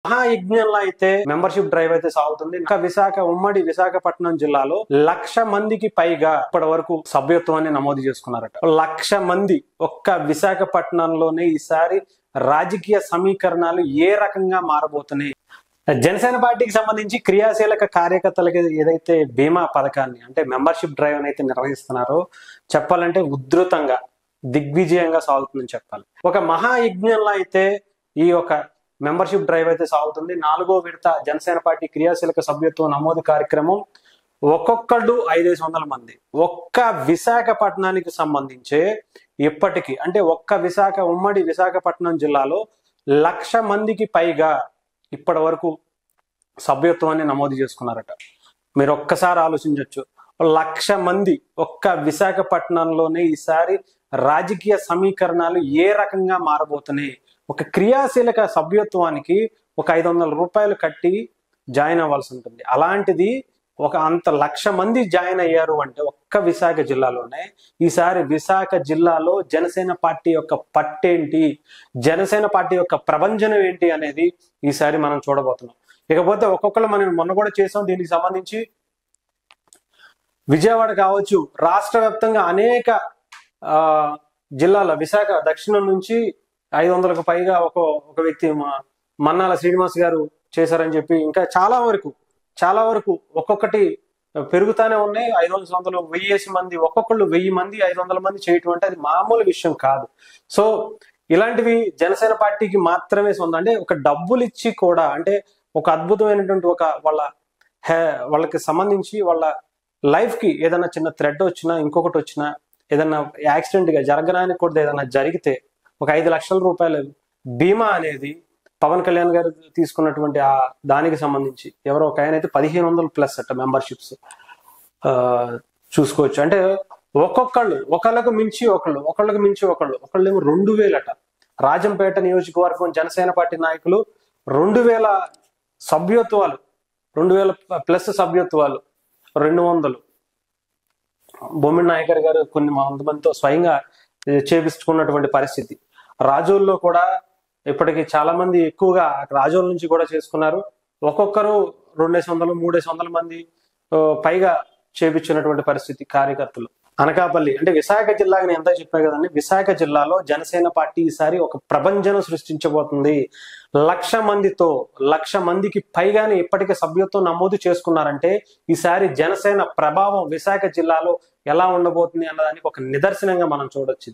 మహాయజ్ఞంలో అయితే membership drive అయితే సాగుతుంది. ఇంకా ఉమ్మడి విశాఖపట్నం జిల్లాలో 1,00,000 మందికి పైగా ఇప్పటి వరకు సభ్యత్వాన్ని నమోదు చేసుకున్నారట. 1,00,000 మంది ఒక్క విశాఖపట్నంలోనే ఈసారి రాజకీయ సమీకరణాలు ఏ రకంగా మారబోతున్నాయి. జనసేన పార్టీకి సంబంధించి క్రియాశీలక కార్యకర్తలకి ఏదైతే బీమా పథకాన్ని అంటే మెంబర్షిప్ డ్రైవ్ అయితే నిర్వహిస్తున్నారో చెప్పాలంటే ఉధృతంగా దిగ్విజయంగా సాగుతుందని చెప్పాలి. ఒక మహాయజ్ఞంలో అయితే ఈ ఒక మెంబర్షిప్ డ్రైవ్ అయితే సాగుతుంది. 4వ విడత జనసేన పార్టీ క్రియాశీలక సభ్యత్వ నమోదు కార్యక్రమం ఒక్కొక్కళ్ళు 500 మంది. ఒక్క విశాఖపట్నానికి సంబంధించే ఇప్పటికీ అంటే ఉమ్మడి విశాఖపట్నం జిల్లాలో 1,00,000 మందికి పైగా ఇప్పటి వరకు సభ్యత్వాన్ని నమోదు చేసుకున్నారట. మీరు ఒక్కసారి ఆలోచించవచ్చు, 1,00,000 మంది ఒక్క విశాఖపట్నంలోనే ఈసారి రాజకీయ సమీకరణాలు ఏ రకంగా మారబోతున్నాయి. ఒక క్రియాశీలక సభ్యత్వానికి ఒక 500 రూపాయలు కట్టి జాయిన్ అవ్వాల్సి ఉంటుంది. అలాంటిది అంత 1,00,000 మంది జాయిన్ అయ్యారు అంటే ఒక్క విశాఖ జిల్లాలోనే ఈసారి విశాఖ జిల్లాలో జనసేన పార్టీ యొక్క పట్టేంటి, జనసేన పార్టీ యొక్క ప్రభంజనం ఏంటి అనేది ఈసారి మనం చూడబోతున్నాం. ఇకపోతే ఒక్కొక్కరు మనం మొన్న కూడా చేసాం. దీనికి సంబంధించి విజయవాడ కావచ్చు, రాష్ట్ర వ్యాప్తంగా అనేక జిల్లాల విశాఖ దక్షిణం నుంచి 500కు పైగా ఒక వ్యక్తి మన్నాల శ్రీనివాస్ గారు చేశారని చెప్పి ఇంకా చాలా వరకు ఒక్కొక్కటి పెరుగుతానే ఉన్నాయి. 500 1000 మంది ఒక్కొక్కళ్ళు 1000 మంది 500 మంది చేయటం అంటే అది మామూలు విషయం కాదు. సో ఇలాంటివి జనసేన పార్టీకి మాత్రమే సొంతం. అంటే ఒక డబ్బులు ఇచ్చి కూడా అంటే ఒక అద్భుతమైనటువంటి వాళ్ళకి సంబంధించి వాళ్ళ లైఫ్ కి ఏదైనా చిన్న థ్రెడ్ వచ్చినా ఇంకొకటి వచ్చినా ఏదైనా యాక్సిడెంట్ గా జరగడానికి కూడా ఏదైనా జరిగితే ఒక 5 లక్షల రూపాయల బీమా అనేది పవన్ కళ్యాణ్ గారు తీసుకున్నటువంటి దానికి సంబంధించి ఎవరో ఒక ఆయన అయితే 1500+ అట్ట మెంబర్షిప్స్ చూసుకోవచ్చు. అంటే ఒకళ్ళకు మించి ఒకళ్ళు ఒకళ్ళేమో 2000 అట. రాజంపేట నియోజకవర్గం జనసేన పార్టీ నాయకులు 2000 సభ్యత్వాలు 2000+ సభ్యత్వాలు 200 బొమ్మిడి నాయకర్ గారు కొంతమందితో స్వయంగా చేపించుకున్నటువంటి పరిస్థితి. రాజోల్లో కూడా ఇప్పటికి చాలా మంది ఎక్కువగా రాజోల నుంచి కూడా చేసుకున్నారు. ఒక్కొక్కరు 200 300 మంది పైగా చేపించినటువంటి పరిస్థితి కార్యకర్తలు. అనకాపల్లి అంటే విశాఖ జిల్లాకి నేను ఎంత చెప్పా కదండి, విశాఖ జిల్లాలో జనసేన పార్టీ ఈసారి ఒక ప్రభంజనం సృష్టించబోతుంది. 1,00,000 మందికి పైగానే ఇప్పటికే సభ్యత్వం నమోదు చేసుకున్నారంటే ఈసారి జనసేన ప్రభావం విశాఖ జిల్లాలో ఎలా ఉండబోతుంది అన్నదానికి ఒక నిదర్శనంగా మనం చూడొచ్చు.